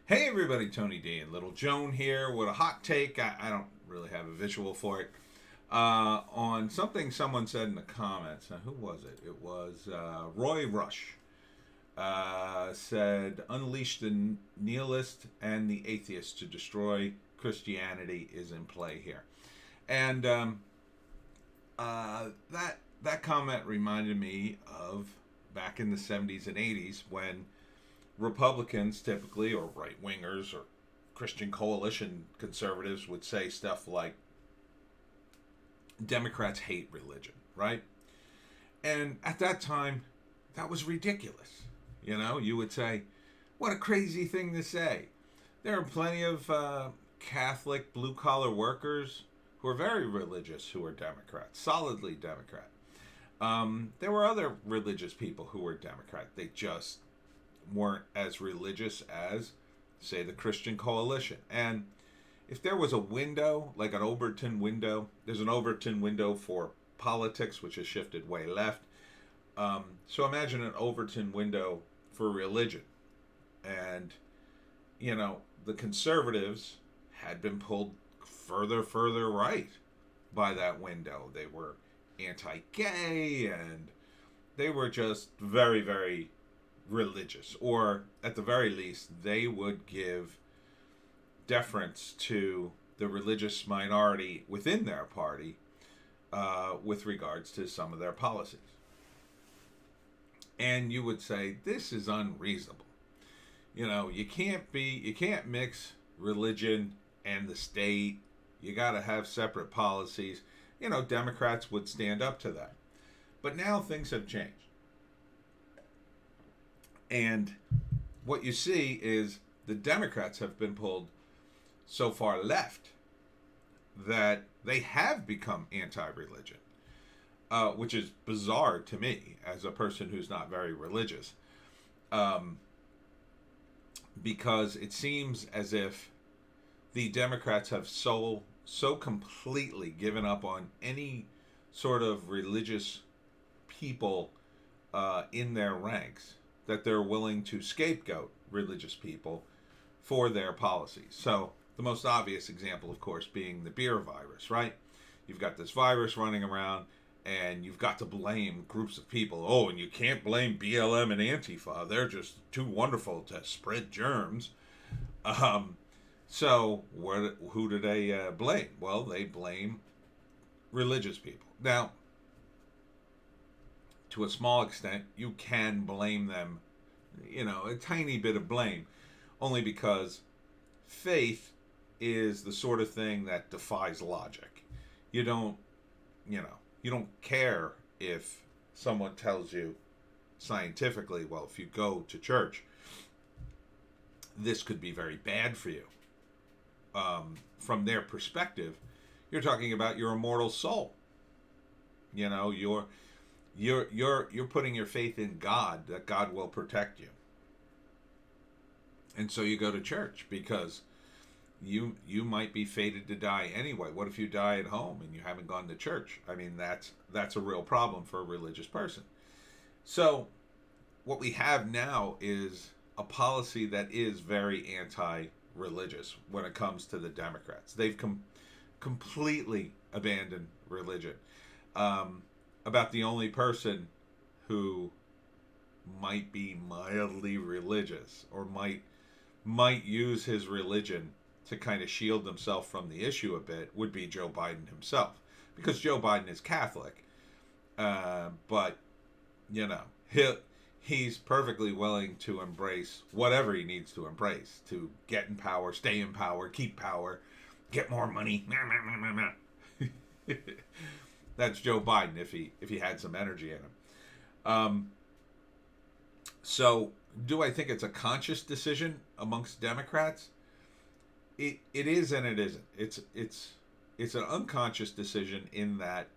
Hey everybody, Tony D and Little Joan here with a hot take. I don't really have a visual for it. On something someone said in the comments. Now, who was it? It was Roy Rush. Said, unleash the nihilist and the atheist to destroy Christianity is in play here. And that comment reminded me of back in the 70s and 80s when Republicans typically, or right wingers, or Christian coalition conservatives would say stuff like, Democrats hate religion, right? And at that time, that was ridiculous. You know, you would say, what a crazy thing to say. There are plenty of Catholic blue collar workers who are very religious who are Democrats, solidly Democrat. There were other religious people who were Democrat. They just weren't as religious as, say, the Christian coalition. And if there was a window, like an Overton window, there's an Overton window for politics, which has shifted way left. So imagine an Overton window for religion. And, you know, the conservatives had been pulled further right by that window. They were anti-gay and they were just very religious, or at the very least, they would give deference to the religious minority within their party with regards to some of their policies. And you would say, this is unreasonable. You know, you can't mix religion and the state. You got to have separate policies. You know, Democrats would stand up to that. But now things have changed. And what you see is the Democrats have been pulled so far left that they have become anti-religion, which is bizarre to me as a person who's not very religious, because it seems as if the Democrats have so completely given up on any sort of religious people in their ranks that they're willing to scapegoat religious people for their policies. So the most obvious example, of course, being the beer virus, right? You've got this virus running around and you've got to blame groups of people. Oh, and you can't blame BLM and Antifa. They're just too wonderful to spread germs. So who do they blame? Well, they blame religious people. Now, to a small extent, you can blame them, you know, a tiny bit of blame, only because faith is the sort of thing that defies logic. You don't, you know, you don't care if someone tells you scientifically, well, if you go to church, this could be very bad for you. From their perspective, you're talking about your immortal soul. You know, you're putting your faith in God, that God will protect you. And so you go to church because you might be fated to die anyway. What if you die at home and you haven't gone to church? I mean, that's a real problem for a religious person. So what we have now is a policy that is very anti-religious when it comes to the Democrats. They've completely abandoned religion. About the only person who might be mildly religious or might use his religion to kind of shield himself from the issue a bit would be Joe Biden himself, because Joe Biden is Catholic, but you know he's perfectly willing to embrace whatever he needs to embrace to get in power, stay in power, keep power, get more money. That's Joe Biden if he had some energy in him. So do I think it's a conscious decision amongst Democrats? It is and it isn't. It's an unconscious decision in that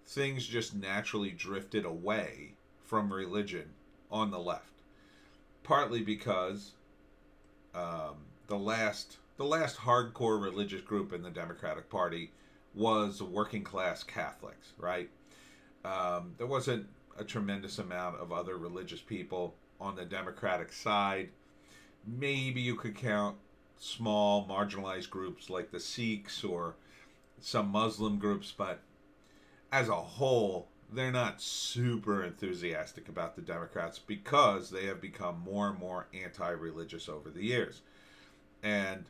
things just naturally drifted away from religion on the left. Partly because the last hardcore religious group in the Democratic Party was working class Catholics, right? There wasn't a tremendous amount of other religious people on the Democratic side. maybe you could count small marginalized groups like the Sikhs or some Muslim groups, but as a whole, they're not super enthusiastic about the Democrats because they have become more and more anti-religious over the years. And,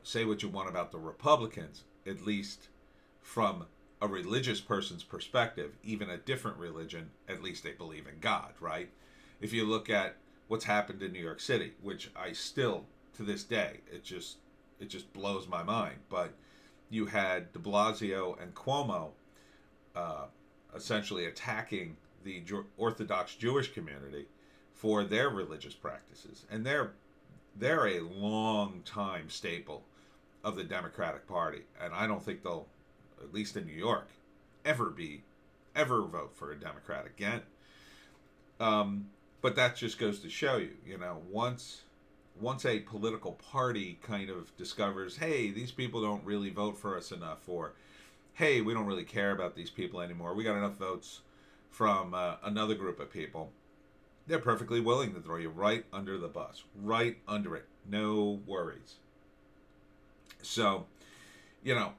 say what you want about the Republicans, at least from a religious person's perspective, even a different religion, at least they believe in God, right? If you look at what's happened in New York City, which I still, to this day, it just blows my mind. But you had de Blasio and Cuomo essentially attacking the Orthodox Jewish community for their religious practices, and they're a long time staple of the Democratic Party, and I don't think they'll, at least in New York, ever vote for a Democrat again. But that just goes to show you, once a political party kind of discovers, hey, these people don't really vote for us enough, or hey, we don't really care about these people anymore, we got enough votes from another group of people, they're perfectly willing to throw you right under the bus, right under it, no worries. So,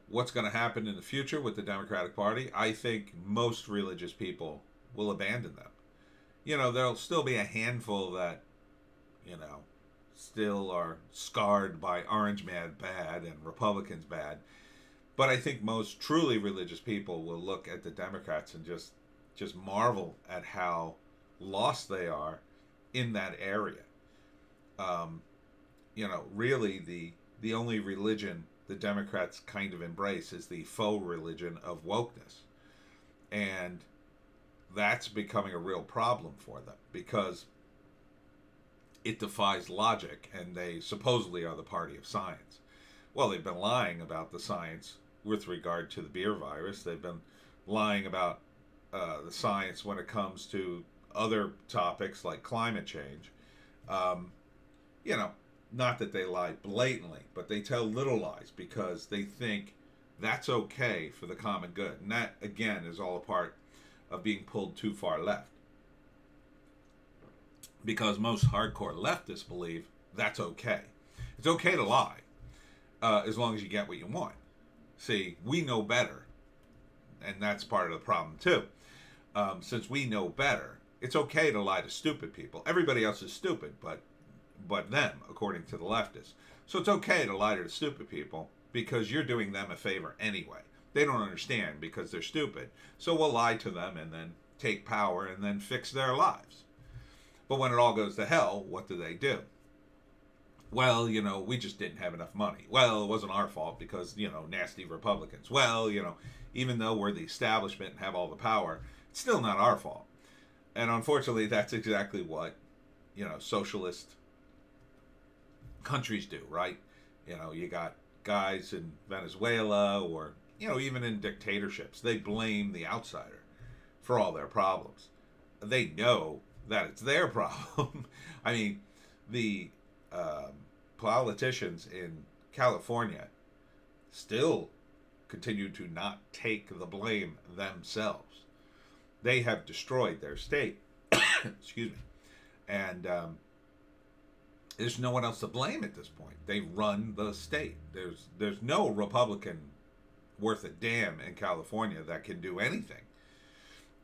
what's going to happen in the future with the Democratic Party? I think most religious people will abandon them. There'll still be a handful that, still are scarred by Orange Man bad and Republicans bad. But I think most truly religious people will look at the Democrats and just marvel at how lost they are in that area. Really the only religion the Democrats kind of embrace is the faux religion of wokeness. And that's becoming a real problem for them because it defies logic, and they supposedly are the party of science. Well, they've been lying about the science with regard to the beer virus. They've been lying about the science when it comes to other topics like climate change. Not that they lie blatantly, but they tell little lies because they think that's okay for the common good. And that, again, is all a part of being pulled too far left. Because most hardcore leftists believe that's okay. It's okay to lie as long as you get what you want. See, we know better, and that's part of the problem too. Since we know better, it's okay to lie to stupid people. Everybody else is stupid, but them, according to the leftists. So it's okay to lie to the stupid people because you're doing them a favor anyway. They don't understand because they're stupid. So we'll lie to them and then take power and then fix their lives. But when it all goes to hell, what do? Well, we just didn't have enough money. Well, it wasn't our fault because, nasty Republicans. Well, even though we're the establishment and have all the power, it's still not our fault. And unfortunately, that's exactly what, socialist countries do, right? You got guys in Venezuela or, even in dictatorships. They blame the outsider for all their problems. They know that it's their problem. I mean, the politicians in California still continue to not take the blame themselves. They have destroyed their state. Excuse me. And there's no one else to blame at this point. They run the state. There's no Republican worth a damn in California that can do anything.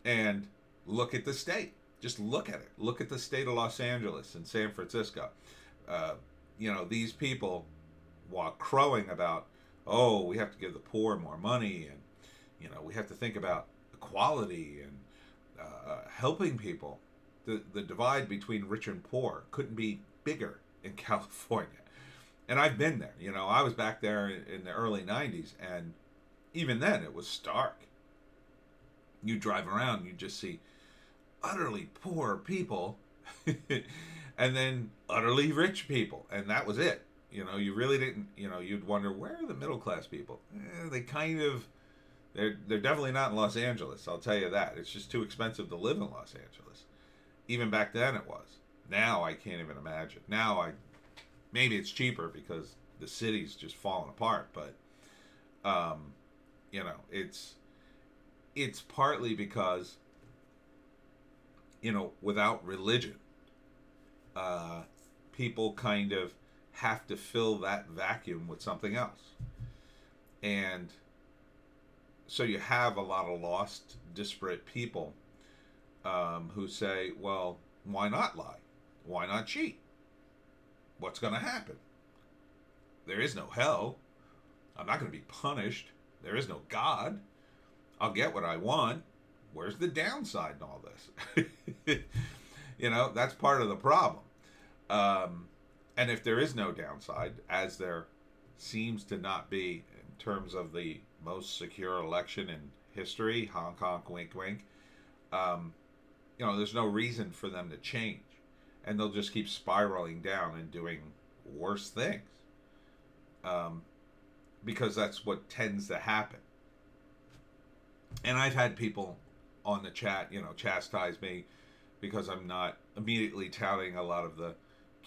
And look at the state. Just look at it. Look at the state of Los Angeles and San Francisco. These people, while crowing about, oh, we have to give the poor more money, and we have to think about equality and helping people. The divide between rich and poor couldn't be bigger in California. And I've been there. I was back there in the early 90s, and even then it was stark. You drive around, you just see utterly poor people and then utterly rich people, and that was it. You really didn't, you'd wonder, where are the middle class people? They kind of, they're definitely not in Los Angeles, I'll tell you that. It's just too expensive to live in Los Angeles. Even back then it was. Now I can't even imagine. Now maybe it's cheaper because the city's just falling apart, but it's partly because without religion, people kind of have to fill that vacuum with something else. And so you have a lot of lost, disparate people who say, well, why not lie? Why not cheat? What's going to happen? There is no hell. I'm not going to be punished. There is no God. I'll get what I want. Where's the downside in all this? That's part of the problem. And if there is no downside, as there seems to not be in terms of the most secure election in history, honk honk, wink wink, there's no reason for them to change. And they'll just keep spiraling down and doing worse things. Because that's what tends to happen. And I've had people on the chat, chastise me because I'm not immediately touting a lot of the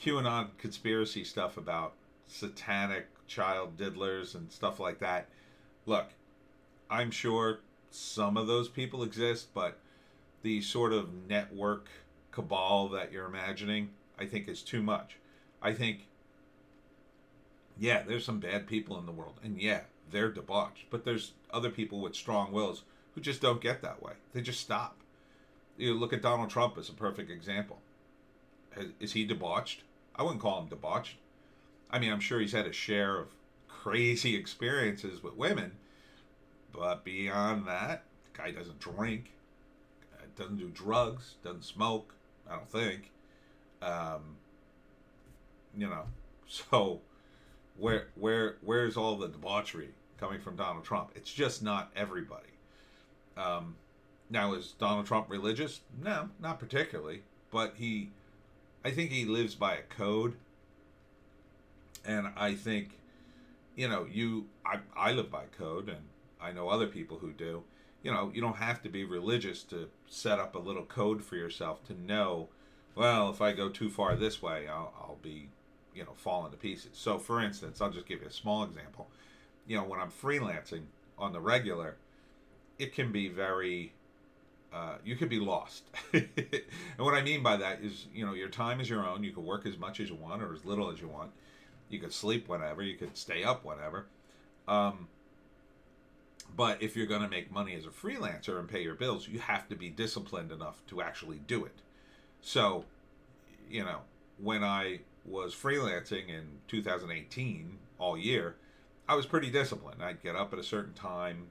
QAnon conspiracy stuff about satanic child diddlers and stuff like that. Look, I'm sure some of those people exist, but the sort of network cabal that you're imagining, I think is too much. I think, yeah, there's some bad people in the world, and yeah, they're debauched, but there's other people with strong wills who just don't get that way. They just stop. You look at Donald Trump as a perfect example. Is he debauched? I wouldn't call him debauched. I mean, I'm sure he's had a share of crazy experiences with women, but beyond that, the guy doesn't drink, doesn't do drugs, doesn't smoke, I don't think. So where's all the debauchery coming from Donald Trump? It's just not everybody. Now, is Donald Trump religious? No, not particularly. But I think he lives by a code. And I think, I live by code, and I know other people who do. You don't have to be religious to set up a little code for yourself to know, well, if I go too far this way, I'll be, falling to pieces. So, for instance, I'll just give you a small example. When I'm freelancing on the regular, it can be very, you could be lost. And what I mean by that is, your time is your own. You can work as much as you want or as little as you want. You could sleep whenever. You could stay up whenever. But if you're going to make money as a freelancer and pay your bills, you have to be disciplined enough to actually do it. So, when I was freelancing in 2018 all year, I was pretty disciplined. I'd get up at a certain time.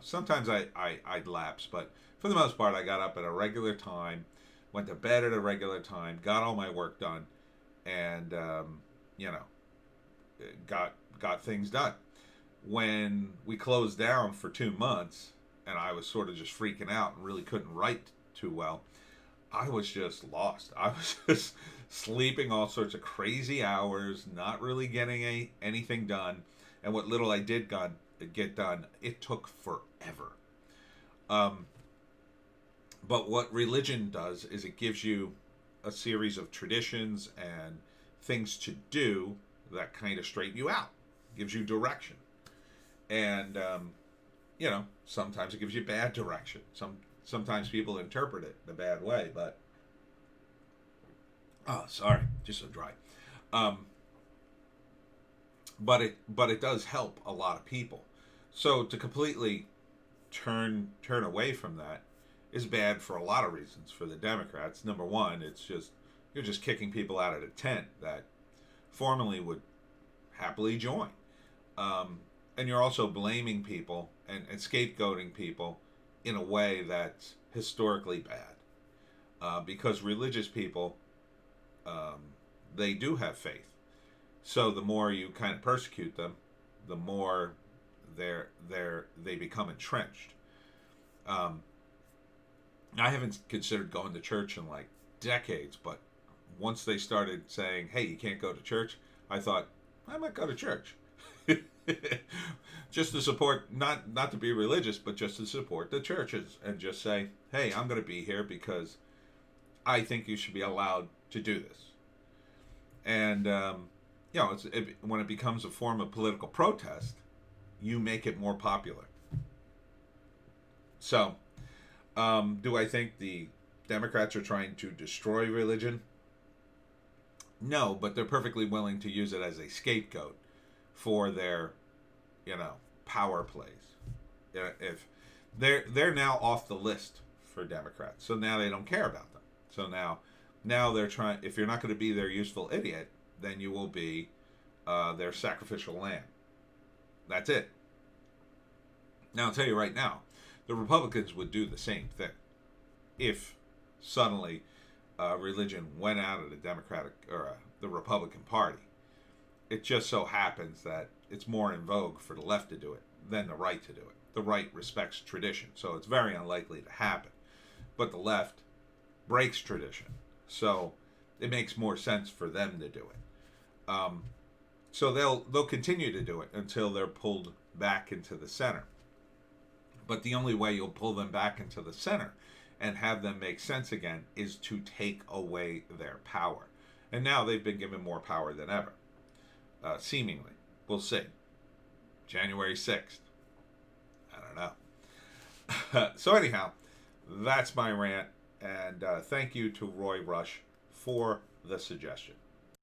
Sometimes I'd lapse, but for the most part, I got up at a regular time, went to bed at a regular time, got all my work done, and, got things done. When we closed down for 2 months, and I was sort of just freaking out and really couldn't write too well, I was just lost. I was just sleeping all sorts of crazy hours, not really getting anything done, and what little I did get done, it took forever. But what religion does is it gives you a series of traditions and things to do that kind of straighten you out, gives you direction. And, sometimes it gives you bad direction. Sometimes people interpret it the bad way, but, just so dry. But it does help a lot of people. So to completely turn away from that is bad for a lot of reasons for the Democrats. Number one, you're just kicking people out of the tent that formerly would happily join. And you're also blaming people and scapegoating people in a way that's historically bad. Because religious people, they do have faith. So the more you kind of persecute them, the more they become entrenched. I haven't considered going to church in like decades, but once they started saying, hey, you can't go to church, I thought, I might go to church. Just to support, not to be religious, but just to support the churches and just say, hey, I'm going to be here because I think you should be allowed to do this. And, when it becomes a form of political protest, you make it more popular. So, do I think the Democrats are trying to destroy religion? No, but they're perfectly willing to use it as a scapegoat for their, power plays. If they're now off the list for Democrats, so now they don't care about them. So now they're trying. If you're not going to be their useful idiot, then you will be their sacrificial lamb. That's it. Now I'll tell you right now, the Republicans would do the same thing if suddenly religion went out of the Democratic or the Republican Party. It just so happens that it's more in vogue for the left to do it than the right to do it. The right respects tradition, so it's very unlikely to happen. But the left breaks tradition, so it makes more sense for them to do it. So they'll continue to do it until they're pulled back into the center. But the only way you'll pull them back into the center and have them make sense again is to take away their power. And now they've been given more power than ever, seemingly. We'll see. January 6th. I don't know. So anyhow, that's my rant. And thank you to Roy Rush for the suggestion.